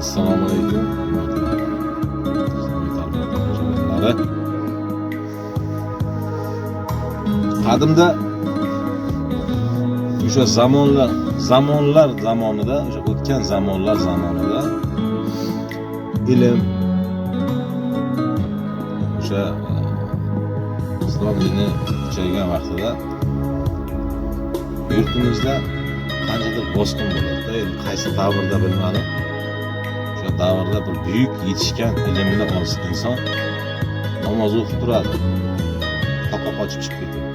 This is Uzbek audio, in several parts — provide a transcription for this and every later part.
Assalomu alaykum. Qadimda o'sha zamonlar zamonida, o'sha o'tgan zamonlar zamonida ilm o'sha islom dini kuchaygan vaqtida yurtimizda qanchadir bosqin bo'ladi-da, endi qaysi davrda bilmadim. O'sha davrda bir buyuk yetishgan ilmli inson namoz o'qib turadi. Qoqa qochib chiqib ketadi.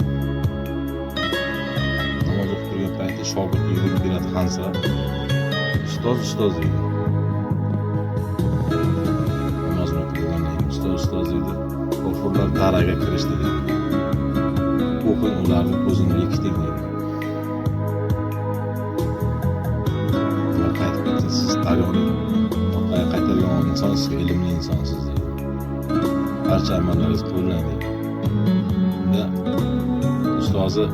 Namoz o'qib turgan paytda shogird yugurib keladi, hansirab. Ustoz deydi. Namozni o'qigandan keyin ustoz deydi. Kofirlar daraga kirishdi deydi. O'qing ularni ko'zini yiqiting deydi. Siz tag'in orqaga qaytargan insonsiz, ilmli insonsiz deydi. Barcha amallaringizni qo'llang deydi. Unda ustozi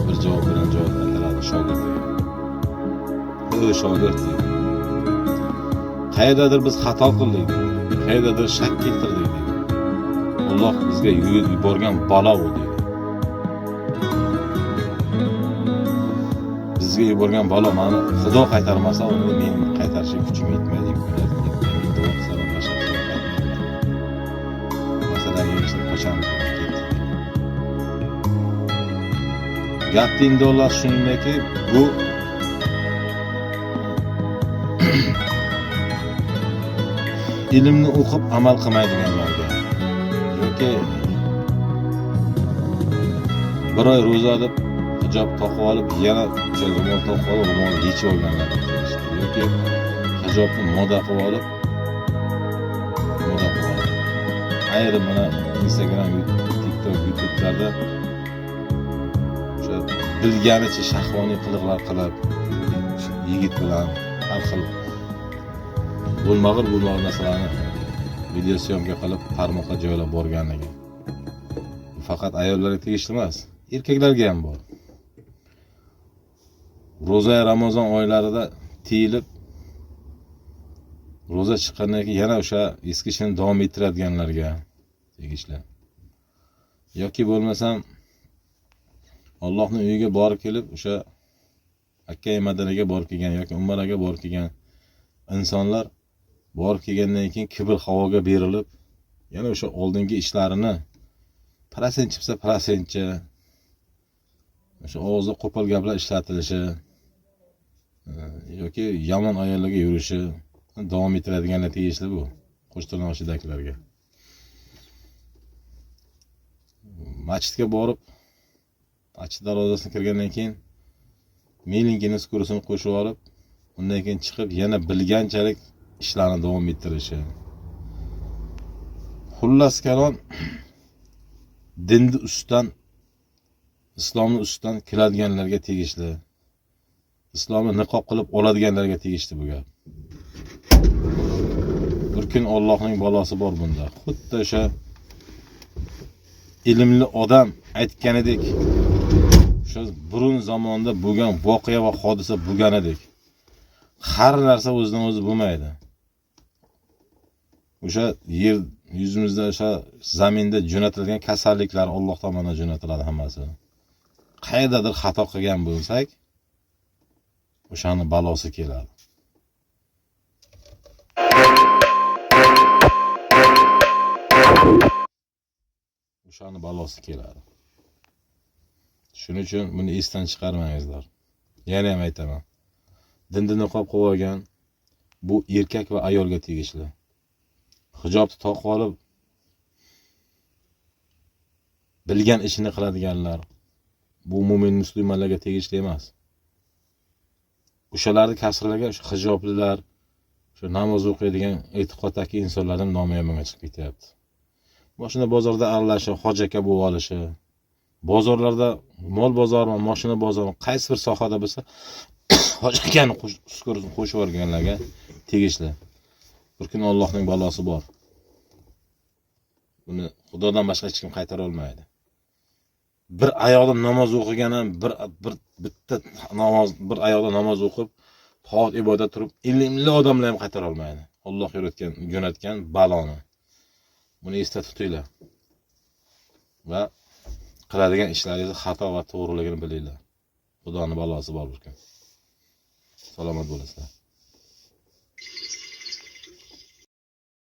bir javob bilan javob qaytaradi shogirdiga. Shogird deydi. Qayerdadir biz xato qildik, qayerdadir shak keltirdik deydi. Alloh bizga yuborgan balo bu deydi. Bizga yuborgan balo meni Xudo qaytarmasa, uni men qaytarishga kuchim yetmaydi, imkoniyat yetmaydi. Duo qilsam boshqa masalan, yurishni qochamiz ketdi. Gap dindolar shundaki, bu ilmni o'qib amal qilmaydiganlarga yoki bir oy ro'za deb hijob taqib olib, yana ro'mol taqib olib, ro'mol yechib olganlar yoki hijobni moda qilib olib, ayrim mana Instagram, TikTok, YouTube'larda o'sha bilganicha shahvoniy qiliqlar qilib, yigit bilan har xil bo'lmag'ur narsalarni video syomka qilib tarmoqqa joylab borganligi. Faqat ayollarga tegishli emas, erkaklarga ham bor. Ro'za Ramazon oylarida tiyilib ro'za chiqqandan keyin yana o'sha eski ishini davom ettiradiganlarga tegishli. Yoki bo'lmasam Allohning uyiga borib kelib, o'sha Makka Madinaga borib kelgan yoki Umraga borib kelgan insonlar borib kelgandan keyin kibr havoga berilib, yana o'sha oldingi ishlarini prosentcha o'sha og'zida qo'pol gaplar ishlatilishi yoki yomon ayollarga yurishi davom ettiradiganlar tegishli bu qo'shtirnoqchidagilarga. Masjidga borib, masjid darvozasiga kirgandan keyin melinkini skursini qo'shib olib, undan keyin chiqib yana bilganchalik ishlarni davom ettirishi. Xullas kalom, dinni ustidan, islomni ustidan keladiganlarga tegishli. Islomni niqob qilib oladiganlarga tegishli bu gap. Bir kun Allohning balosi bor bunda. Xuddi o'sha ilmli odam aytganidek, o'sha burun zamonda bo'lgan voqea va hodisa bo'lganidek, har narsa o'zidan o'zi bo'lmaydi. O'sha yer yuzimizda, o'sha zaminda jo'natilgan kasalliklar Alloh tomonidan jo'natiladi hammasi. Qayerdadir xato qilgan bo'lsak, o'shani balosi keladi. O'shani balosi keladi. Shuning uchun buni esdan chiqarmangizlar. Yana ham aytaman. Dinni niqob qilib olgan bu erkak va ayolga tegishli. Hijobni taqib olib bilgan ishini qiladiganlar bu mo'min musulmonlarga tegishli emas. O'shalarni kasrlarga o'sha hijoblilar, o'sha namoz o'qiydigan e'tiqoddagi insonlarning nomi yomonga chiqib ketyapti. Mashina bozorda aralashish, hojaka bo'lib olishi, bozorlarda mol bozormi, mashina bozormi, qaysi bir sohada bo'lsa hojakani qo'shib yuborganlarga tegishli. Bir kun Allohning balosi bor. Buni Xudodan boshqa hech kim qaytara olmaydi. Bir ayolda namoz o'qigan ham bir ayolda namoz o'qib hot ibodat turib ilmli odamlar ham qaytara olmaydi. Alloh jo'natgan baloni. Buni esda tutinglar. Va qiladigan ishlaringiz xato va to'g'riligini bilinglar. Xudoning balosi bor bir kun. Salomat bo'lasizlar.